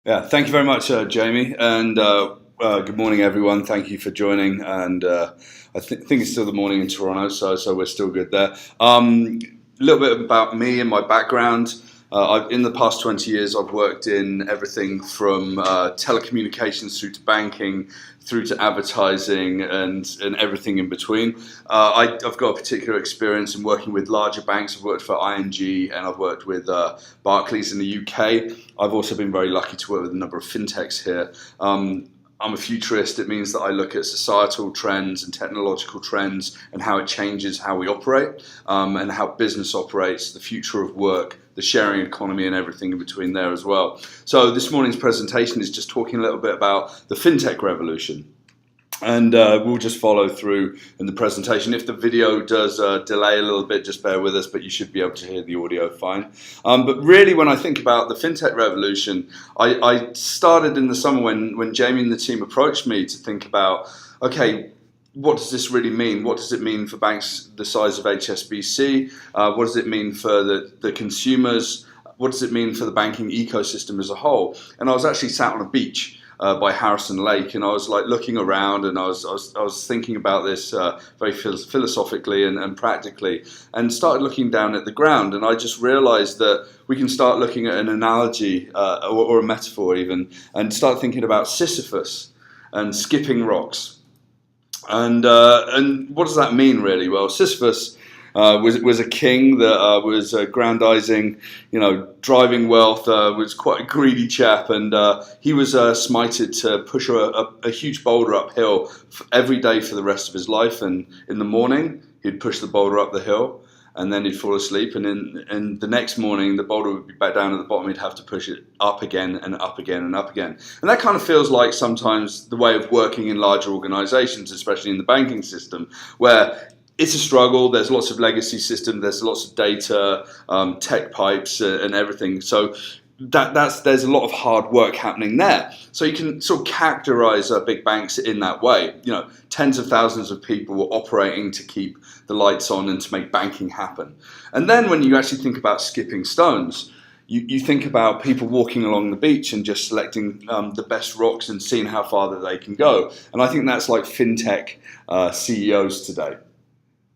Yeah, thank you very much, Jamie, and good morning, everyone. Thank you for joining, and I think it's still the morning in Toronto, so we're still good there. A little bit about me and my background. In the past 20 years, I've worked in everything from telecommunications through to banking, through to advertising and everything in between. I've got a particular experience in working with larger banks. I've worked for ING and I've worked with Barclays in the UK. I've also been very lucky to work with a number of fintechs here. I'm a futurist. It means that I look at societal trends and technological trends and how it changes how we operate and how business operates, the future of work, the sharing economy and everything in between there as well. So this morning's presentation is just talking a little bit about the fintech revolution. And we'll just follow through in the presentation. If the video does delay a little bit, just bear with us, but you should be able to hear the audio fine. But really, when I think about the fintech revolution, I started in the summer when Jamie and the team approached me to think about, okay, what does this really mean? What does it mean for banks the size of HSBC? What does it mean for the consumers? What does it mean for the banking ecosystem as a whole? And I was actually sat on a beach by Harrison Lake, and I was like looking around, and I was thinking about this very philosophically and practically, and started looking down at the ground, and I just realised that we can start looking at an analogy or a metaphor even, and start thinking about Sisyphus and skipping rocks, and what does that mean really? Well, Sisyphus was a king that was aggrandizing, driving wealth, was quite a greedy chap, and he was smited to push a huge boulder uphill every day for the rest of his life. And in the morning, he'd push the boulder up the hill, and then he'd fall asleep. And the next morning, the boulder would be back down at the bottom. He'd have to push it up again and up again and up again. And that kind of feels like sometimes the way of working in larger organizations, especially in the banking system, where it's a struggle. There's lots of legacy systems. There's lots of data, tech pipes, and everything. So there's a lot of hard work happening there. So you can sort of characterize big banks in that way. Tens of thousands of people were operating to keep the lights on and to make banking happen. And then when you actually think about skipping stones, you think about people walking along the beach and just selecting the best rocks and seeing how far that they can go. And I think that's like fintech CEOs today.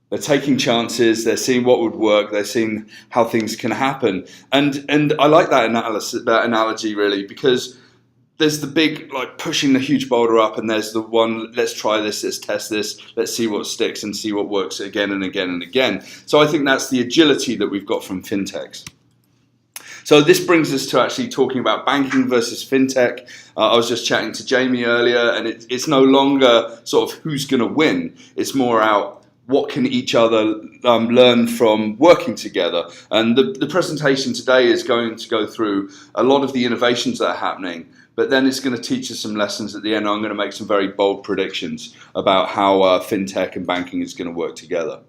They're taking chances, they're seeing what would work, they're seeing how things can happen. And I like that analogy really, because there's the big, like, pushing the huge boulder up, and there's the one, let's try this, let's test this, let's see what sticks and see what works again and again and again. So I think that's the agility that we've got from fintechs. So this brings us to actually talking about banking versus fintech. I was just chatting to Jamie earlier, and it's no longer sort of who's going to win. It's more out what can each other learn from working together. And the presentation today is going to go through a lot of the innovations that are happening, but then it's going to teach us some lessons at the end. I'm going to make some very bold predictions about how fintech and banking is going to work together.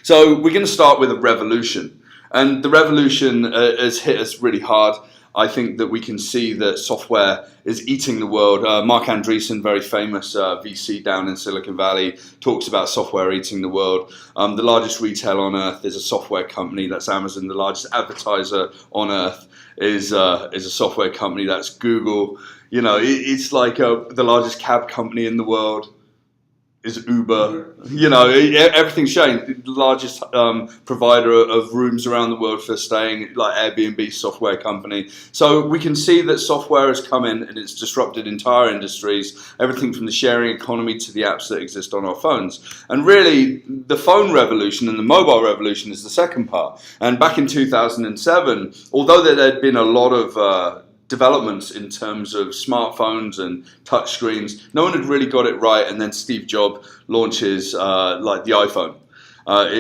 So we're going to start with a revolution. And the revolution has hit us really hard. I think that we can see that software is eating the world. Mark Andreessen, very famous VC down in Silicon Valley, talks about software eating the world. The largest retailer on earth is a software company, that's Amazon. The largest advertiser on earth is a software company, that's Google. It's like the largest cab company in the world is Uber. Everything's showing. The largest provider of rooms around the world for staying, like Airbnb, software company. So we can see that software has come in and it's disrupted entire industries, everything from the sharing economy to the apps that exist on our phones. And really, the phone revolution and the mobile revolution is the second part. And back in 2007, although there had been a lot of developments in terms of smartphones and touchscreens, no one had really got it right, and then Steve Jobs launches like the iPhone,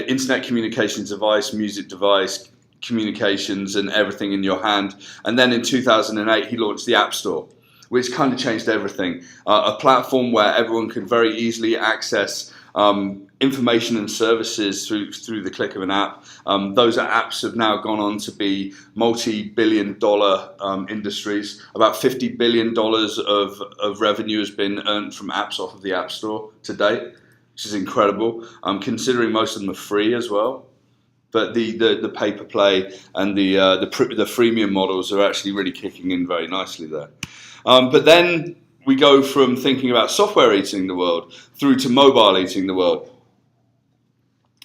internet communications device, music device, communications and everything in your hand. And then in 2008 he launched the App Store, which kind of changed everything. A platform where everyone could very easily access information and services through the click of an app. Those apps have now gone on to be multi-billion-dollar industries. About $50 billion of revenue has been earned from apps off of the App Store to date, which is incredible. Considering most of them are free as well. but the pay per play and the freemium models are actually really kicking in very nicely there. But then we go from thinking about software eating the world through to mobile eating the world.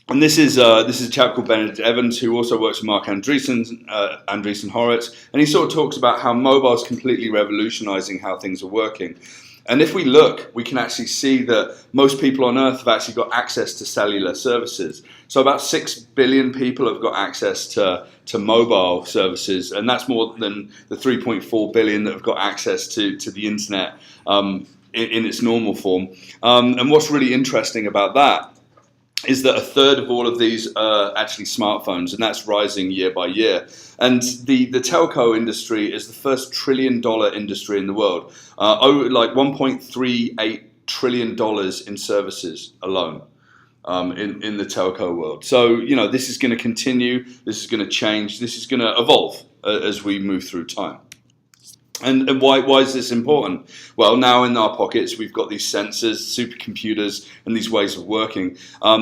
And this is a chap called Benedict Evans, who also works with Mark Andreessen Horowitz, and he sort of talks about how mobile is completely revolutionizing how things are working. And if we look, we can actually see that most people on Earth have actually got access to cellular services. So about 6 billion people have got access to mobile services, and that's more than the 3.4 billion that have got access to the internet in its normal form. And what's really interesting about that is that a third of all of these are actually smartphones, and that's rising year by year. And the telco industry is the first $1 trillion industry in the world, like $1.38 trillion in services alone in the telco world. So, this is going to continue, this is going to change, this is going to evolve as we move through time. And why is this important? Well, now in our pockets, we've got these sensors, supercomputers, and these ways of working.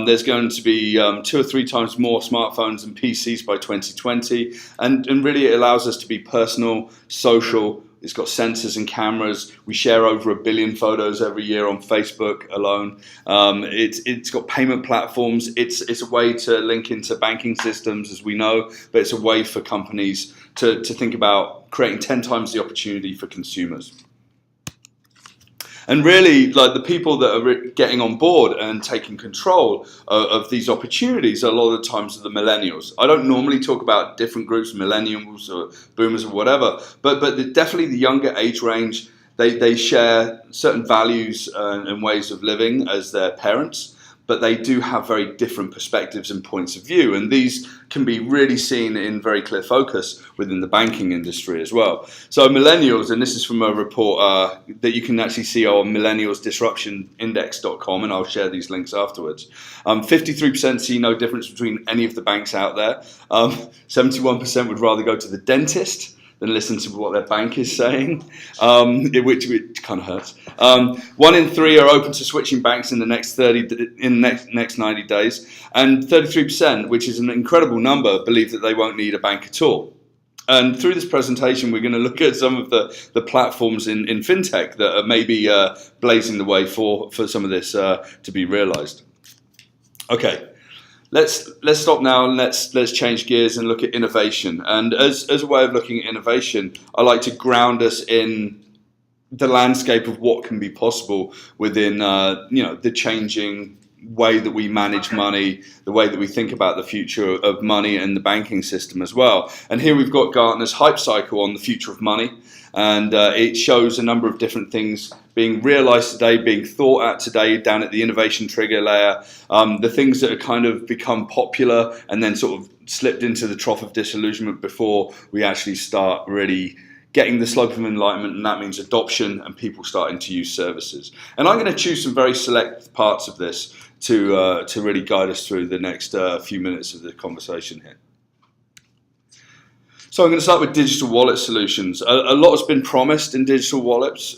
There's going to be 2 or 3 times more smartphones and PCs by 2020. And really it allows us to be personal, social. It's got sensors and cameras. We share over 1 billion photos every year on Facebook alone. It's got payment platforms. It's a way to link into banking systems, as we know, but it's a way for companies to think about creating 10 times the opportunity for consumers. And really, like, the people that are getting on board and taking control of these opportunities a lot of the times are the millennials. I don't normally talk about different groups, millennials or boomers or whatever, but definitely the younger age range, they share certain values and ways of living as their parents, but they do have very different perspectives and points of view. And these can be really seen in very clear focus within the banking industry as well. So millennials, and this is from a report that you can actually see on millennialsdisruptionindex.com, and I'll share these links afterwards. 53% see no difference between any of the banks out there. 71% would rather go to the dentist than listen to what their bank is saying, which kind of hurts. 1 in 3 are open to switching banks in the next 90 days, and 33%, which is an incredible number, believe that they won't need a bank at all. And through this presentation, we're going to look at some of the platforms in Fintech that are maybe blazing the way for some of this to be realized. Okay. Let's stop now and let's change gears and look at innovation. And as a way of looking at innovation, I like to ground us in the landscape of what can be possible within the changing way that we manage money, the way that we think about the future of money and the banking system as well. And here we've got Gartner's hype cycle on the future of money. And it shows a number of different things being realized today, being thought at today down at the innovation trigger layer, the things that have kind of become popular and then sort of slipped into the trough of disillusionment before we actually start really getting the slope of enlightenment, and that means adoption and people starting to use services. And I'm going to choose some very select parts of this to really guide us through the next few minutes of the conversation here. So I'm going to start with digital wallet solutions. A lot has been promised in digital wallets.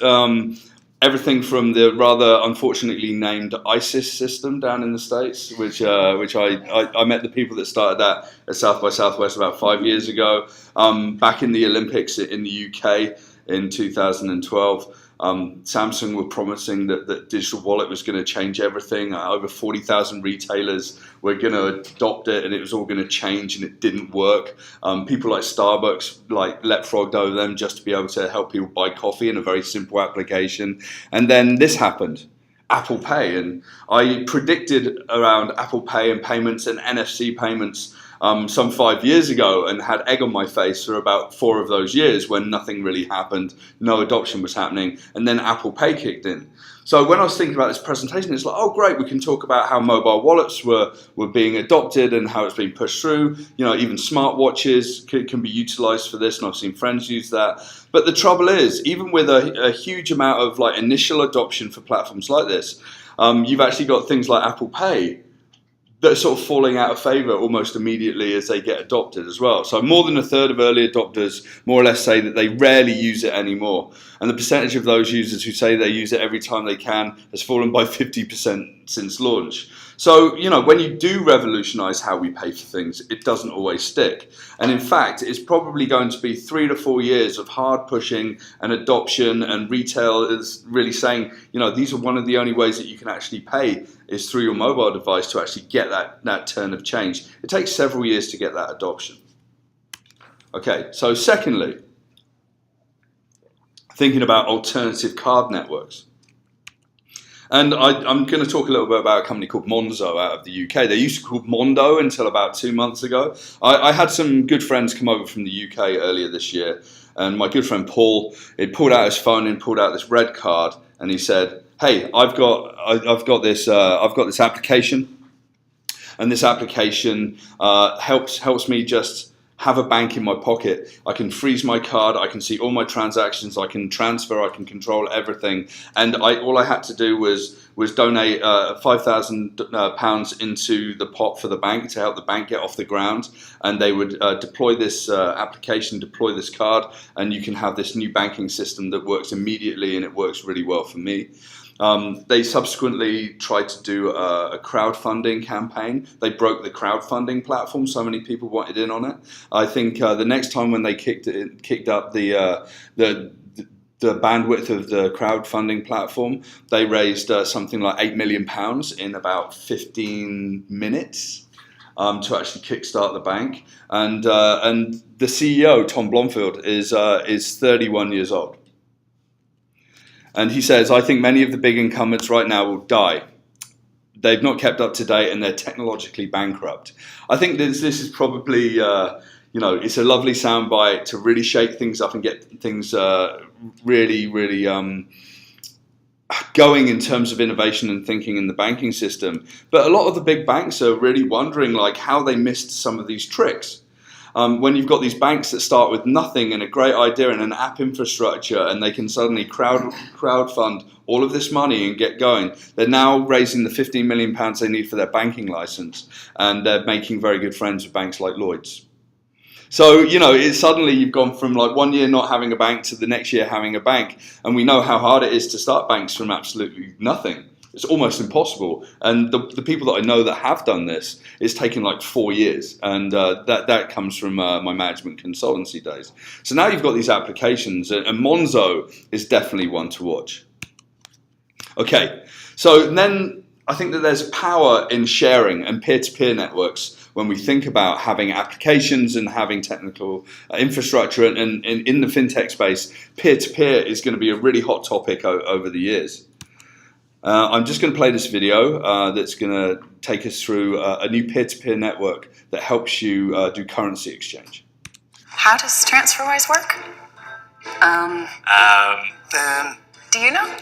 Everything from the rather unfortunately named ISIS system down in the States, which I met the people that started that at South by Southwest about 5 years ago. Back in the Olympics in the UK in 2012. Samsung were promising that digital wallet was going to change everything. Over 40,000 retailers were going to adopt it, and it was all going to change, and it didn't work. People like Starbucks leapfrogged over them just to be able to help people buy coffee in a very simple application. And then this happened. Apple Pay, and I predicted around Apple Pay and payments and NFC payments some 5 years ago, and had egg on my face for about 4 of those years when nothing really happened, no adoption was happening, and then Apple Pay kicked in. So when I was thinking about this presentation, it's like, oh great, we can talk about how mobile wallets were being adopted and how it's being pushed through. Even smartwatches can be utilized for this, and I've seen friends use that. But the trouble is, even with a huge amount of initial adoption for platforms like this, you've actually got things like Apple Pay that are sort of falling out of favor almost immediately as they get adopted as well. So more than a third of early adopters more or less say that they rarely use it anymore. And the percentage of those users who say they use it every time they can has fallen by 50% since launch. So, when you do revolutionize how we pay for things, it doesn't always stick. And in fact, it's probably going to be 3 to 4 years of hard pushing and adoption, and retail is really saying, these are one of the only ways that you can actually pay is through your mobile device to actually get that turn of change. It takes several years to get that adoption. Okay, so secondly, thinking about alternative card networks. And I'm going to talk a little bit about a company called Monzo out of the UK. They used to be called Mondo until about 2 months ago. I had some good friends come over from the UK earlier this year, and my good friend Paul, he pulled out his phone and pulled out this red card, and he said, "Hey, I've got this application, and this application helps me just have a bank in my pocket. I can freeze my card, I can see all my transactions, I can transfer, I can control everything." And all I had to do was donate £5,000 into the pot for the bank to help the bank get off the ground. And they would deploy this application, deploy this card, and you can have this new banking system that works immediately, and it works really well for me. They subsequently tried to do a crowdfunding campaign. They broke the crowdfunding platform. So many people wanted in on it. I think the next time when they kicked up the bandwidth of the crowdfunding platform, they raised something like £8 million in about 15 minutes to actually kickstart the bank. And the CEO, Tom Blomfield, is 31 years old. And he says, "I think many of the big incumbents right now will die. They've not kept up to date and they're technologically bankrupt." I think this is probably, it's a lovely soundbite to really shake things up and get things really going in terms of innovation and thinking in the banking system. But a lot of the big banks are really wondering how they missed some of these tricks. When you've got these banks that start with nothing and a great idea and an app infrastructure, and they can suddenly crowdfund all of this money and get going, they're now raising the £15 million they need for their banking license, and they're making very good friends with banks like Lloyd's. So, suddenly you've gone from 1 year not having a bank to the next year having a bank, and we know how hard it is to start banks from absolutely nothing. It's almost impossible. And the people that I know that have done this, it's taken 4 years. And that comes from my management consultancy days. So now you've got these applications, and Monzo is definitely one to watch. Okay, so then I think that there's power in sharing and peer-to-peer networks when we think about having applications and having technical infrastructure. And in the fintech space, peer-to-peer is going to be a really hot topic over the years. I'm just going to play this video that's going to take us through a new peer-to-peer network that helps you do currency exchange. How does TransferWise work? Do you know?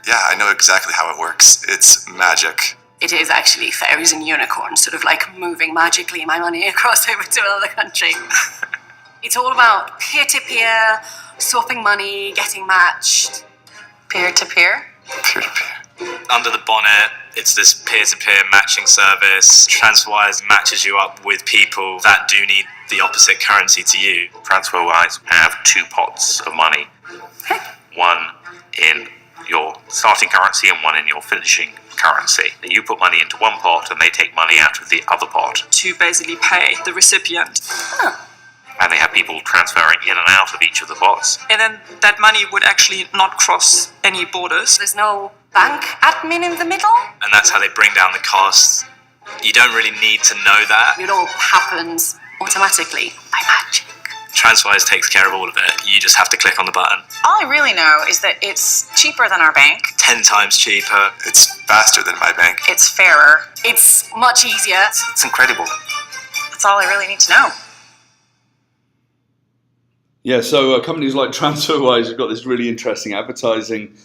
Yeah, I know exactly how it works. It's magic. It is actually fairies and unicorns, sort of moving magically my money across over to another country. It's all about peer-to-peer, swapping money, getting matched. Peer-to-peer? Peer-to-peer. Under the bonnet, it's this peer-to-peer matching service. TransferWise matches you up with people that do need the opposite currency to you. TransferWise have 2 pots of money. One in your starting currency and one in your finishing currency. You put money into one pot and they take money out of the other pot. To basically pay the recipient. And they have people transferring in and out of each of the pots. And then that money would actually not cross any borders. There's no bank admin in the middle? And that's how they bring down the costs. You don't really need to know that. It all happens automatically by magic. TransferWise takes care of all of it. You just have to click on the button. All I really know is that it's cheaper than our bank. 10 times cheaper. It's faster than my bank. It's fairer. It's much easier. It's incredible. That's all I really need to know. Yeah, so companies like TransferWise have got this really interesting advertising.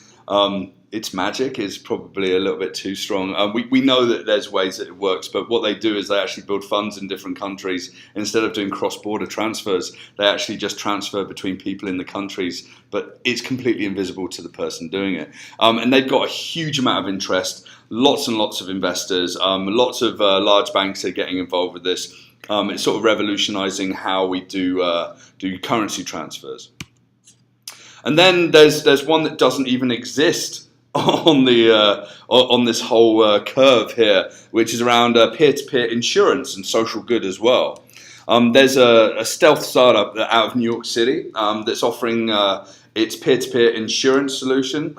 It's magic is probably a little bit too strong. We know that there's ways that it works, but what they do is they actually build funds in different countries. Instead of doing cross-border transfers, they actually just transfer between people in the countries, but it's completely invisible to the person doing it. And they've got a huge amount of interest, lots and lots of investors, lots of large banks are getting involved with this. It's sort of revolutionizing how we do currency transfers. And then there's one that doesn't even exist on this whole curve here, which is around peer-to-peer insurance and social good as well. There's a stealth startup out of New York City that's offering its peer-to-peer insurance solution,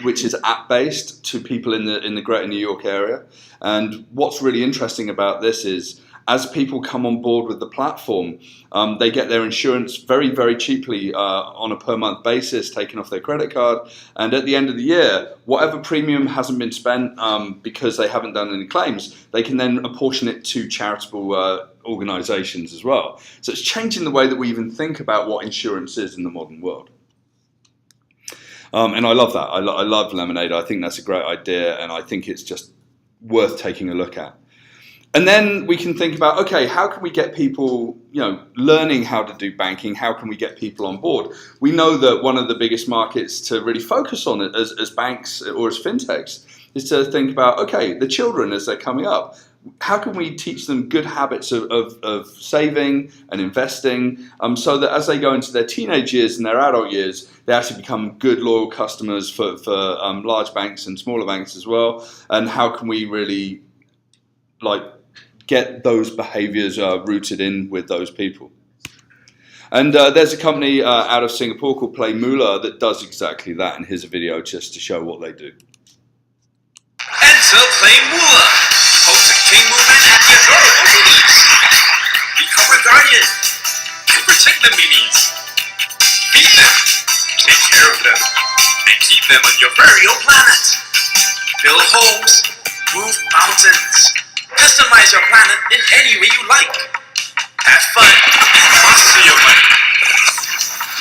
which is app-based to people in the Greater New York area. And what's really interesting about this is, as people come on board with the platform, they get their insurance very, very cheaply on a per-month basis, taken off their credit card. And at the end of the year, whatever premium hasn't been spent because they haven't done any claims, they can then apportion it to charitable organizations as well. So it's changing the way that we even think about what insurance is in the modern world. And I love that. I love Lemonade. I think that's a great idea, and I think it's just worth taking a look at. And then we can think about, okay, how can we get people, learning how to do banking? How can we get people on board? We know that one of the biggest markets to really focus on it as banks or as fintechs is to think about, okay, the children as they're coming up. How can we teach them good habits of saving and investing so that as they go into their teenage years and their adult years, they actually become good, loyal customers for large banks and smaller banks as well? And how can we really get those behaviors rooted in with those people? And there's a company out of Singapore called Play Moolah that does exactly that, and here's a video just to show what they do. Enter Play Moolah, host of King Movement and the adorable Minions. Become a guardian and protect the Minions. Feed them, take care of them, and keep them on your very own planet. Build homes, move mountains, customize your planet in any way you like. Have fun and master your money.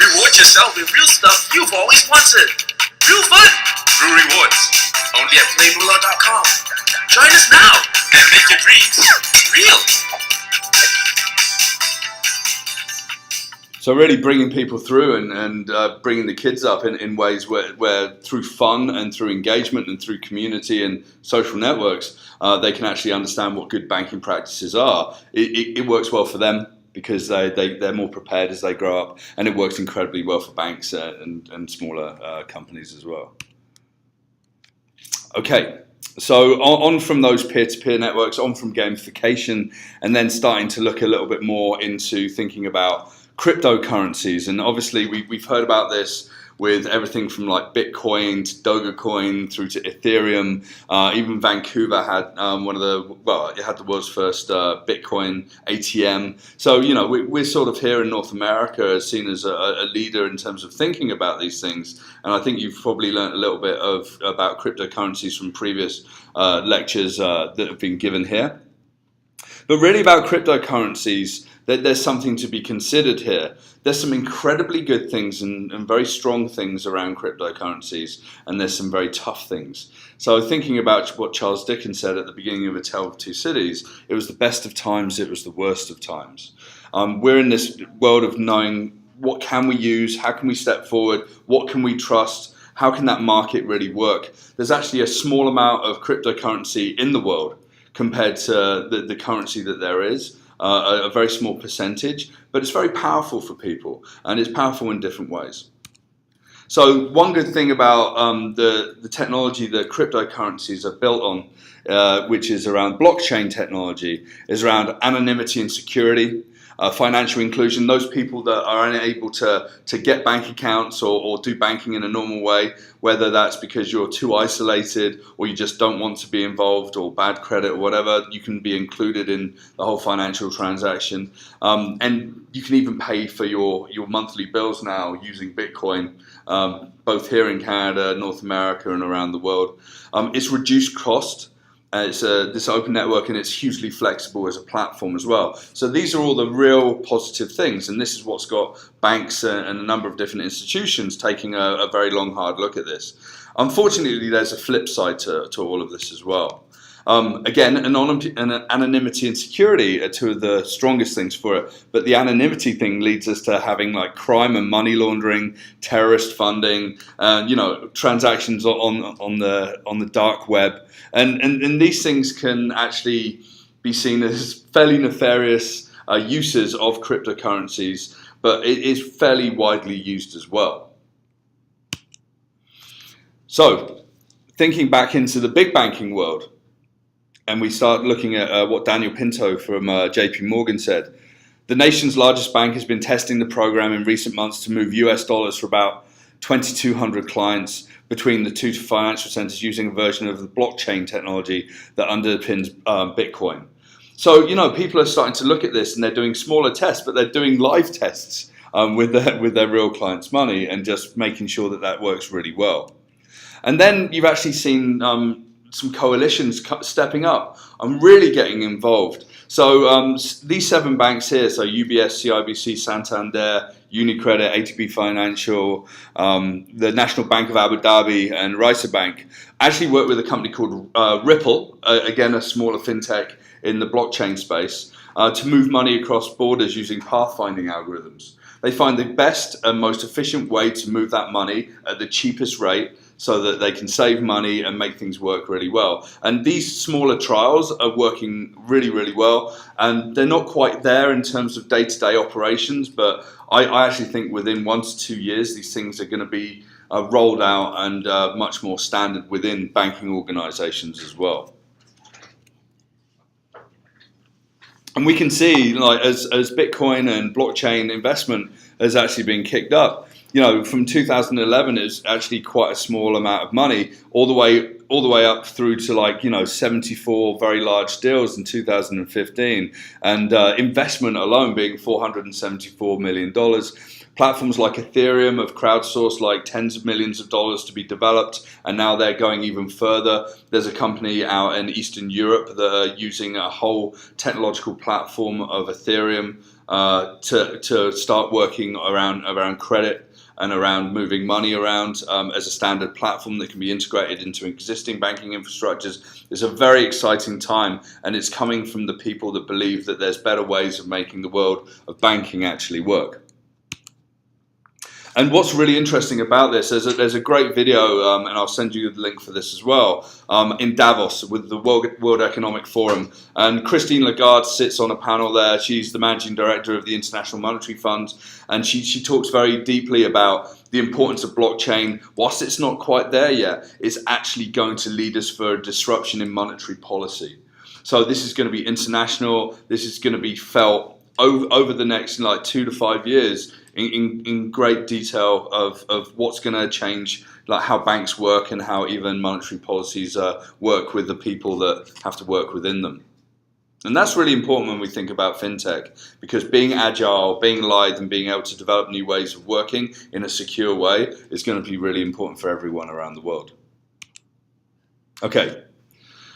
Reward yourself with real stuff you've always wanted. Real fun, real rewards. Only at playmoolah.com. Join us now and make your dreams real. So really bringing people through and bringing the kids up in ways where through fun and through engagement and through community and social networks, they can actually understand what good banking practices are. It works well for them because they're more prepared as they grow up, and it works incredibly well for banks and smaller companies as well. Okay, so on from those peer-to-peer networks, on from gamification, and then starting to look a little bit more into thinking about cryptocurrencies. And obviously we've heard about this with everything from like Bitcoin to Dogecoin through to Ethereum. Even Vancouver had it had the world's first Bitcoin ATM. So, we're sort of here in North America seen as a leader in terms of thinking about these things. And I think you've probably learned a little bit about cryptocurrencies from previous lectures that have been given here. But really about cryptocurrencies, there's something to be considered here. There's some incredibly good things and very strong things around cryptocurrencies, and there's some very tough things. So thinking about what Charles Dickens said at the beginning of A Tale of Two Cities, it was the best of times, it was the worst of times. We're in this world of knowing what can we use, how can we step forward, what can we trust, how can that market really work. There's actually a small amount of cryptocurrency in the world compared to the currency that there is. A very small percentage, but it's very powerful for people, and it's powerful in different ways. So one good thing about the technology that cryptocurrencies are built on, which is around blockchain technology, is around anonymity and security, financial inclusion. Those people that are unable to get bank accounts or do banking in a normal way, whether that's because you're too isolated or you just don't want to be involved or bad credit or whatever, you can be included in the whole financial transaction. And you can even pay for your monthly bills now using Bitcoin, both here in Canada, North America, and around the world. It's reduced cost. It's this open network, and it's hugely flexible as a platform as well. So these are all the real positive things, and this is what's got banks and a number of different institutions taking a very long, hard look at this. Unfortunately, there's a flip side to all of this as well. Again, anonymity and security are two of the strongest things for it, but the anonymity thing leads us to having like crime and money laundering, terrorist funding, transactions on the dark web, and these things can actually be seen as fairly nefarious uses of cryptocurrencies, but it is fairly widely used as well. So thinking back into the big banking world, and we start looking at what Daniel Pinto from JP Morgan said. The nation's largest bank has been testing the program in recent months to move US dollars for about 2,200 clients between the two financial centers using a version of the blockchain technology that underpins Bitcoin. So, people are starting to look at this, and they're doing smaller tests, but they're doing live tests with their real clients' money, and just making sure that works really well. And then you've actually seen some coalitions stepping up and really getting involved. So these 7 banks here, so UBS, CIBC, Santander, UniCredit, ATB Financial, the National Bank of Abu Dhabi, and Raisa Bank, actually work with a company called Ripple, again a smaller fintech in the blockchain space, to move money across borders using pathfinding algorithms. They find the best and most efficient way to move that money at the cheapest rate, so that they can save money and make things work really well. And these smaller trials are working really, really well. And they're not quite there in terms of day-to-day operations, but I actually think within 1 to 2 years, these things are going to be rolled out and much more standard within banking organizations as well. And we can see, as Bitcoin and blockchain investment has actually been kicked up, from 2011, it's actually quite a small amount of money, all the way up through to 74 very large deals in 2015, and investment alone being $474 million. Platforms like Ethereum have crowdsourced tens of millions of dollars to be developed, and now they're going even further. There's a company out in Eastern Europe that are using a whole technological platform of Ethereum to start working around credit and around moving money around as a standard platform that can be integrated into existing banking infrastructures. It's a very exciting time, and it's coming from the people that believe that there's better ways of making the world of banking actually work. And what's really interesting about this, there's a great video, and I'll send you the link for this as well, in Davos with the World Economic Forum. And Christine Lagarde sits on a panel there. She's the managing director of the International Monetary Fund, and she talks very deeply about the importance of blockchain. Whilst it's not quite there yet, it's actually going to lead us for a disruption in monetary policy. So this is going to be international. This is going to be felt over the next 2 to 5 years in great detail of what's going to change, how banks work and how even monetary policies work with the people that have to work within them. And that's really important when we think about fintech, because being agile, being lithe, and being able to develop new ways of working in a secure way is going to be really important for everyone around the world. Okay.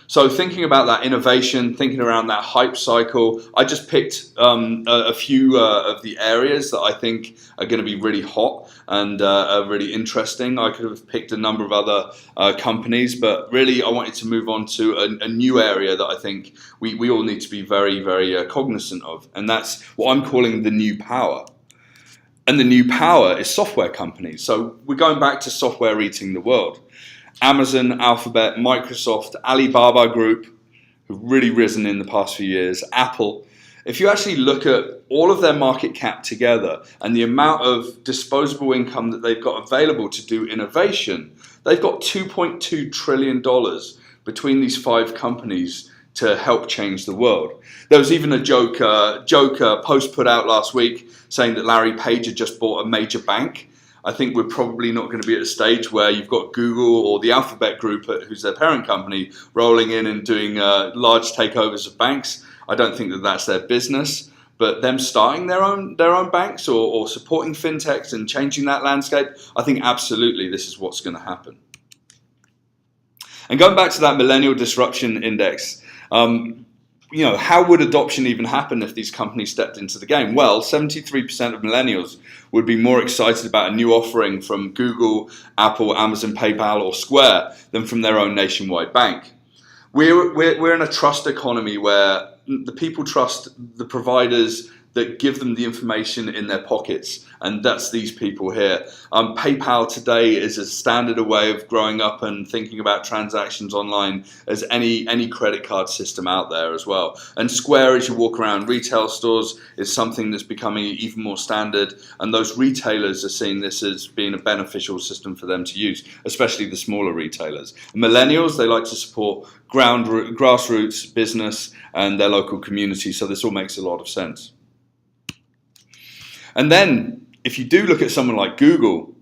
So thinking about that innovation, thinking around that hype cycle, I just picked a few of the areas that I think are going to be really hot and are really interesting. I could have picked a number of other companies, but really I wanted to move on to a new area that I think we all need to be very, very cognizant of, and that's what I'm calling the new power. And the new power is software companies. So we're going back to software eating the world. Amazon, Alphabet, Microsoft, Alibaba Group, who've really risen in the past few years, Apple. If you actually look at all of their market cap together and the amount of disposable income that they've got available to do innovation, they've got $2.2 trillion between these 5 companies to help change the world. There was even a joke post put out last week saying that Larry Page had just bought a major bank. I think we're probably not going to be at a stage where you've got Google or the Alphabet Group, who's their parent company, rolling in and doing large takeovers of banks. I don't think that that's their business, but them starting their own banks or supporting fintechs and changing that landscape, I think absolutely this is what's going to happen. And going back to that Millennial Disruption Index, how would adoption even happen if these companies stepped into the game? Well, 73% of millennials would be more excited about a new offering from Google, Apple, Amazon, PayPal, or Square than from their own nationwide bank. We're in a trust economy where the people trust the providers that give them the information in their pockets, and that's these people here. PayPal today is as standard a way of growing up and thinking about transactions online as any credit card system out there as well. And Square, as you walk around retail stores, is something that's becoming even more standard, and those retailers are seeing this as being a beneficial system for them to use, especially the smaller retailers. Millennials, they like to support grassroots business and their local community, so this all makes a lot of sense. And then, if you do look at someone like Google,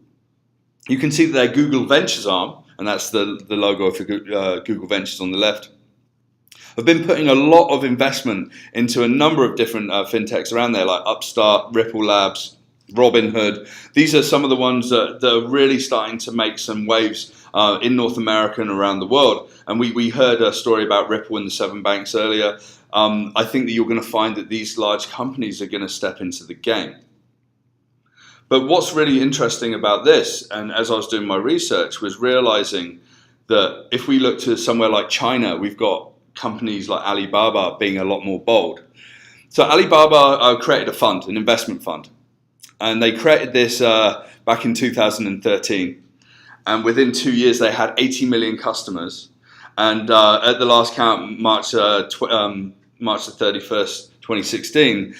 you can see that their Google Ventures arm, and that's the logo for Google Ventures on the left, have been putting a lot of investment into a number of different fintechs around there, like Upstart, Ripple Labs, Robinhood. These are some of the ones that are really starting to make some waves in North America and around the world. And we heard a story about Ripple and the 7 banks earlier. I think that you're going to find that these large companies are going to step into the game. But what's really interesting about this, and as I was doing my research, was realizing that if we look to somewhere like China, we've got companies like Alibaba being a lot more bold. So Alibaba created a fund, an investment fund, and they created this back in 2013. And within 2 years, they had 80 million customers. And at the last count, March the 31st, 2016,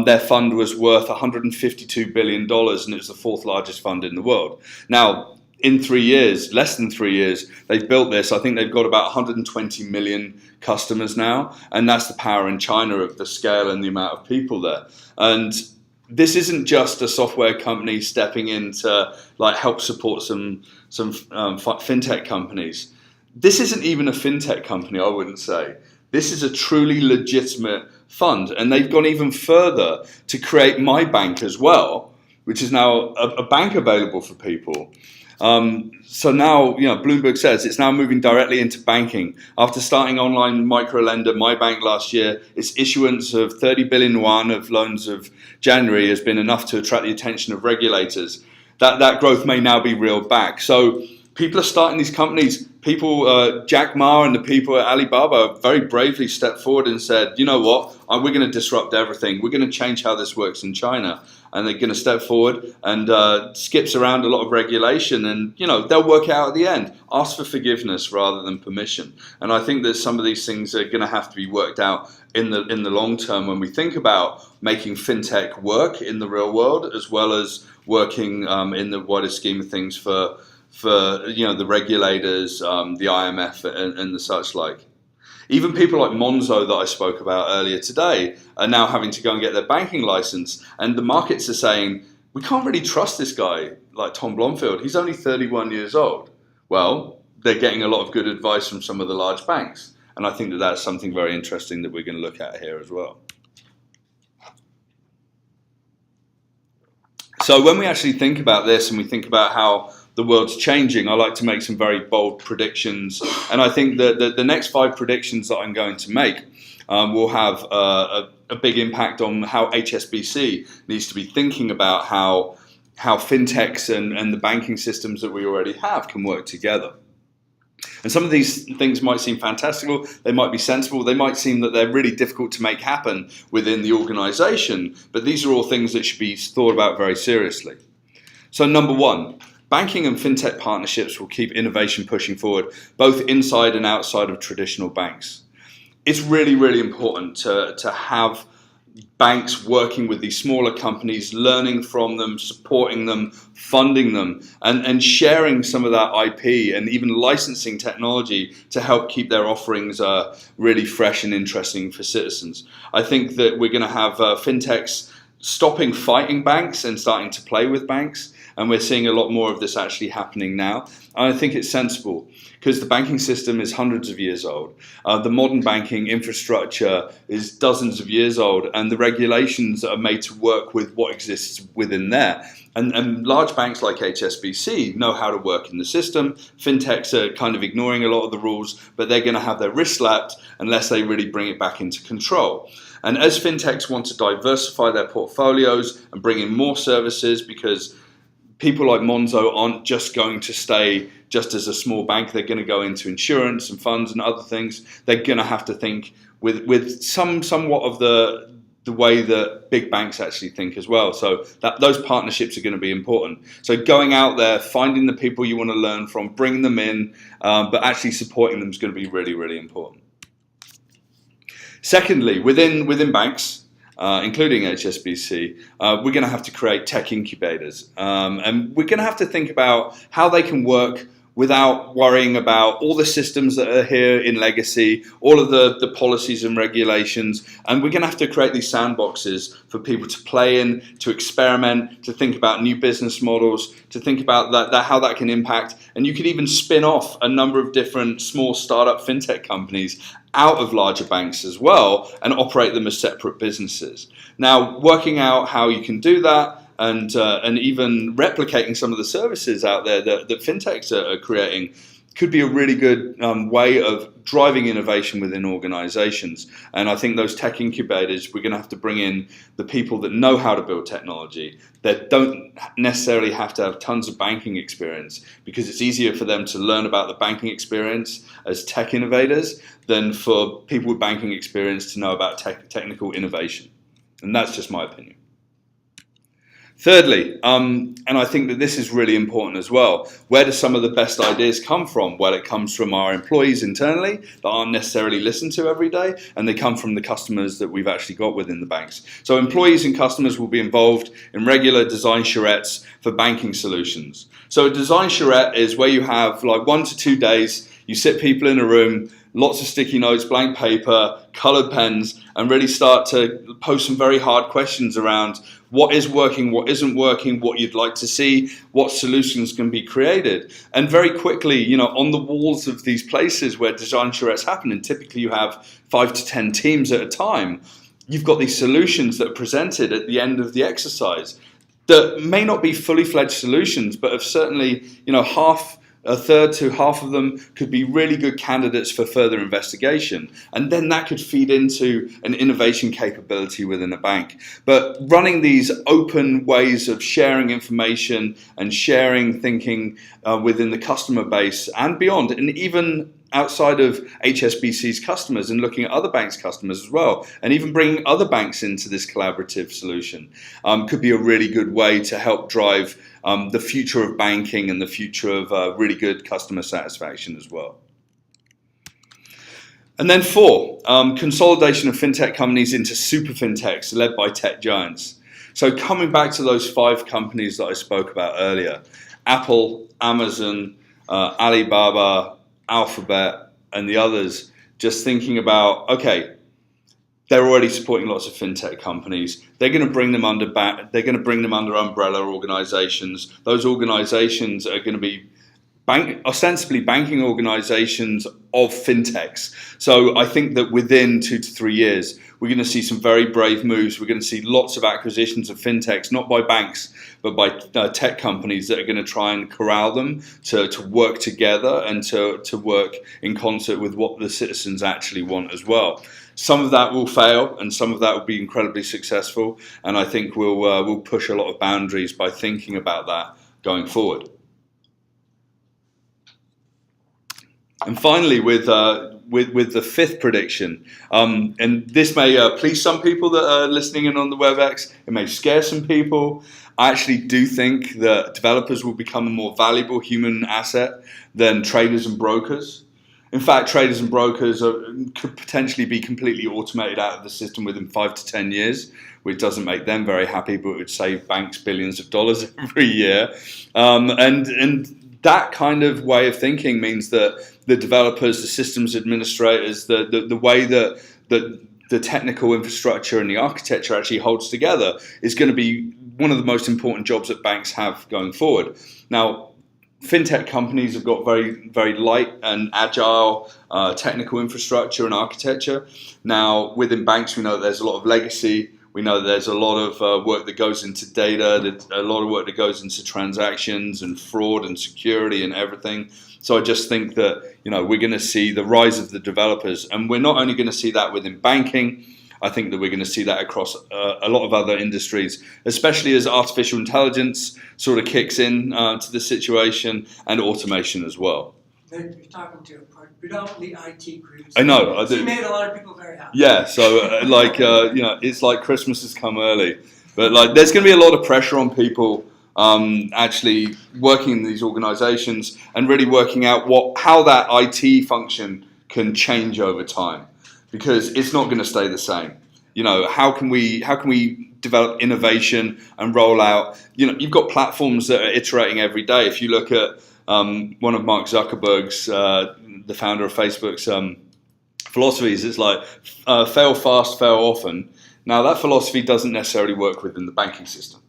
their fund was worth $152 billion, and it was the 4th largest fund in the world. Now, in 3 years, less than 3 years, they've built this. I think they've got about 120 million customers now, and that's the power in China of the scale and the amount of people there. And this isn't just a software company stepping in to help support some fintech companies. This isn't even a fintech company, I wouldn't say. This is a truly legitimate fund, and they've gone even further to create My Bank as well, which is now a bank available for people. So now, Bloomberg says it's now moving directly into banking. After starting online microlender My Bank last year, its issuance of 30 billion yuan of loans of January has been enough to attract the attention of regulators. That growth may now be reeled back. So people are starting these companies. People, Jack Ma and the people at Alibaba very bravely stepped forward and said, you know what, we're going to disrupt everything. We're going to change how this works in China. And they're going to step forward and skips around a lot of regulation, and they'll work it out at the end. Ask for forgiveness rather than permission. And I think that some of these things are going to have to be worked out in the long term when we think about making fintech work in the real world, as well as working in the wider scheme of things for the regulators, the IMF, and the such like. Even people like Monzo that I spoke about earlier today are now having to go and get their banking license, and the markets are saying, we can't really trust this guy like Tom Blomfield. He's only 31 years old. Well, they're getting a lot of good advice from some of the large banks, and I think that that's something very interesting that we're going to look at here as well. So when we actually think about this and we think about how the world's changing, I like to make some very bold predictions. And I think that the next 5 predictions that I'm going to make will have a big impact on how HSBC needs to be thinking about how fintechs and the banking systems that we already have can work together. And some of these things might seem fantastical, they might be sensible, they might seem that they're really difficult to make happen within the organization, but these are all things that should be thought about very seriously. So number 1, banking and fintech partnerships will keep innovation pushing forward, both inside and outside of traditional banks. It's really, really important to have banks working with these smaller companies, learning from them, supporting them, funding them, and sharing some of that IP and even licensing technology to help keep their offerings really fresh and interesting for citizens. I think that we're going to have fintechs stopping fighting banks and starting to play with banks. And we're seeing a lot more of this actually happening now. And I think it's sensible because the banking system is hundreds of years old. The modern banking infrastructure is dozens of years old, and the regulations are made to work with what exists within there. And large banks like HSBC know how to work in the system. Fintechs are kind of ignoring a lot of the rules, but they're going to have their wrist slapped unless they really bring it back into control. And as fintechs want to diversify their portfolios and bring in more services, because people like Monzo aren't just going to stay just as a small bank. They're going to go into insurance and funds and other things. They're going to have to think with somewhat of the way that big banks actually think as well. So that those partnerships are going to be important. So going out there, finding the people you want to learn from, bringing them in, but actually supporting them is going to be really, really important. Secondly, within banks, including HSBC, we're going to have to create tech incubators. And we're going to have to think about how they can work without worrying about all the systems that are here in legacy, all of the policies and regulations. And we're going to have to create these sandboxes for people to play in, to experiment, to think about new business models, to think about how that can impact. And you could even spin off a number of different small startup fintech companies out of larger banks as well and operate them as separate businesses. Now, working out how you can do that, and even replicating some of the services out there that fintechs are creating could be a really good way of driving innovation within organizations. And I think those tech incubators, we're going to have to bring in the people that know how to build technology, that don't necessarily have to have tons of banking experience, because it's easier for them to learn about the banking experience as tech innovators than for people with banking experience to know about technical innovation. And that's just my opinion. Thirdly, and I think that this is really important as well, where do some of the best ideas come from? Well, it comes from our employees internally that aren't necessarily listened to every day, and they come from the customers that we've actually got within the banks. So employees and customers will be involved in regular design charrettes for banking solutions. So a design charrette is where you have like 1 to 2 days, you sit people in a room, lots of sticky notes, blank paper, colored pens, and really start to pose some very hard questions around what is working, what isn't working, what you'd like to see, what solutions can be created. And very quickly, on the walls of these places where design charrettes happen, and typically you have 5 to 10 teams at a time, you've got these solutions that are presented at the end of the exercise that may not be fully fledged solutions, but have certainly, a third to half of them could be really good candidates for further investigation. And then that could feed into an innovation capability within a bank. But running these open ways of sharing information and sharing thinking within the customer base and beyond, and even outside of HSBC's customers and looking at other banks' customers as well, and even bringing other banks into this collaborative solution could be a really good way to help drive the future of banking and the future of really good customer satisfaction as well. And then 4, consolidation of fintech companies into super fintechs led by tech giants. So coming back to those 5 companies that I spoke about earlier, Apple, Amazon, Alibaba, Alphabet, and the others, just thinking about, okay, they're already supporting lots of fintech companies. They're going to bring them under umbrella organizations. Those organizations are going to be ostensibly banking organizations of fintechs. So I think that within 2 to 3 years, we're going to see some very brave moves. We're going to see lots of acquisitions of fintechs, not by banks, but by tech companies that are going to try and corral them to work together and to work in concert with what the citizens actually want as well. Some of that will fail, and some of that will be incredibly successful. And I think we'll push a lot of boundaries by thinking about that going forward. And finally, with the 5th prediction, and this may please some people that are listening in on the WebEx, it may scare some people. I actually do think that developers will become a more valuable human asset than traders and brokers. In fact, traders and brokers could potentially be completely automated out of the system within 5 to 10 years, which doesn't make them very happy, but would save banks billions of dollars every year. And that kind of way of thinking means that the developers, the systems administrators, the way that the technical infrastructure and the architecture actually holds together is going to be one of the most important jobs that banks have going forward. Now, fintech companies have got very, very light and agile technical infrastructure and architecture. Now, within banks, we know that there's a lot of legacy. We know that there's a lot of work that goes into data, a lot of work that goes into transactions and fraud and security and everything. So I just think that, we're going to see the rise of the developers. And we're not only going to see that within banking, I think that we're going to see that across a lot of other industries, especially as artificial intelligence sort of kicks in to the situation, and automation as well. that you're talking to are predominantly IT groups. I know. I So do. you made a lot of people very happy. Yeah, so it's like Christmas has come early, but like there's going to be a lot of pressure on people actually working in these organisations and really working out how that IT function can change over time, because it's not going to stay the same. How can we develop innovation and roll out? You've got platforms that are iterating every day. If you look at one of Mark Zuckerberg's, the founder of Facebook's philosophies, it's like fail fast, fail often. Now that philosophy doesn't necessarily work within the banking system.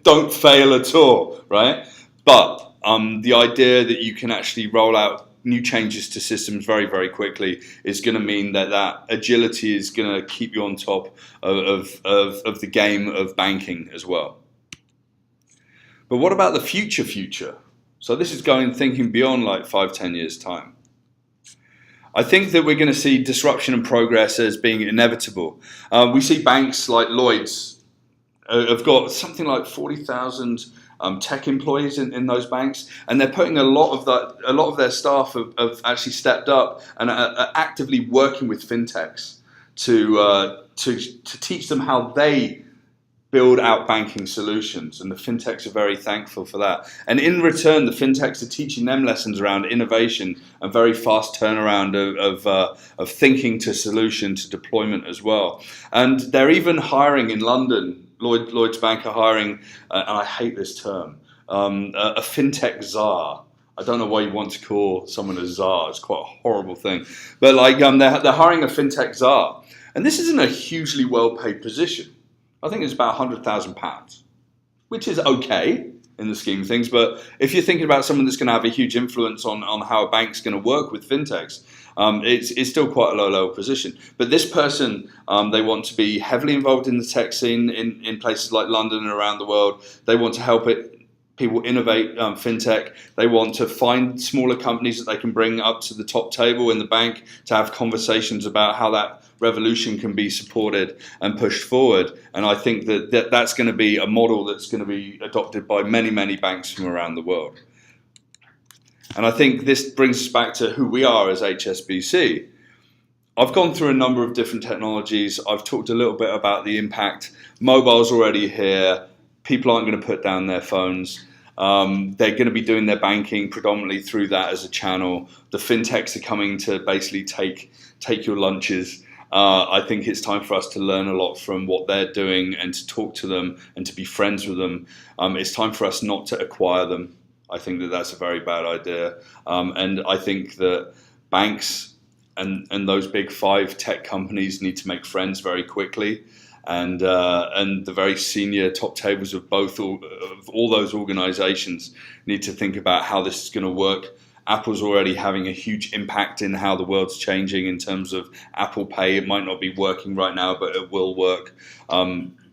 Don't fail at all, right? But the idea that you can actually roll out new changes to systems very, very quickly is going to mean that agility is going to keep you on top of the game of banking as well. But what about the future? So this is thinking beyond like 5-10 years time. I think that we're going to see disruption and progress as being inevitable. We see banks like Lloyd's have got something like 40,000 tech employees in those banks, and they're putting a lot of their staff have actually stepped up and are actively working with fintechs to teach them how they build out banking solutions, and the fintechs are very thankful for that. And in return, the fintechs are teaching them lessons around innovation and very fast turnaround of thinking to solution to deployment as well. And they're even hiring in London. Lloyd's Bank are hiring, and I hate this term, a fintech czar. I don't know why you want to call someone a czar. It's quite a horrible thing. But like they're hiring a fintech czar, and this isn't a hugely well-paid position. I think it's about £100,000, which is okay in the scheme of things. But if you're thinking about someone that's going to have a huge influence on how a bank's going to work with fintechs, it's still quite a low position. But this person, they want to be heavily involved in the tech scene in places like London and around the world. They want to help people innovate fintech. They want to find smaller companies that they can bring up to the top table in the bank to have conversations about how that revolution can be supported and pushed forward. And I think that's going to be a model that's going to be adopted by many banks from around the world. And I think this brings us back to who we are as HSBC. I've gone through a number of different technologies. I've talked a little bit about the impact. Mobile's already here. People aren't going to put down their phones. They're going to be doing their banking predominantly through that as a channel. The fintechs are coming to basically take your lunches. I think it's time for us to learn a lot from what they're doing and to talk to them and to be friends with them. It's time for us not to acquire them. I think that's a very bad idea. And I think that banks and those big 5 tech companies need to make friends very quickly. And the very senior top tables of all those organizations need to think about how this is going to work. Apple's already having a huge impact in how the world's changing in terms of Apple Pay. It might not be working right now, but it will work.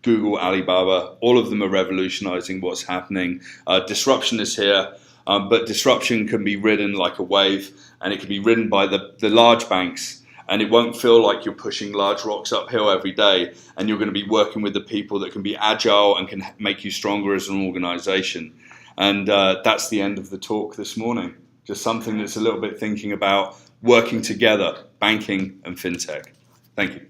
Google, Alibaba, all of them are revolutionizing what's happening. Disruption is here, but disruption can be ridden like a wave, and it can be ridden by the large banks, and it won't feel like you're pushing large rocks uphill every day, and you're going to be working with the people that can be agile and can make you stronger as an organization. And that's the end of the talk this morning. Just something that's a little bit thinking about working together, banking and fintech. Thank you.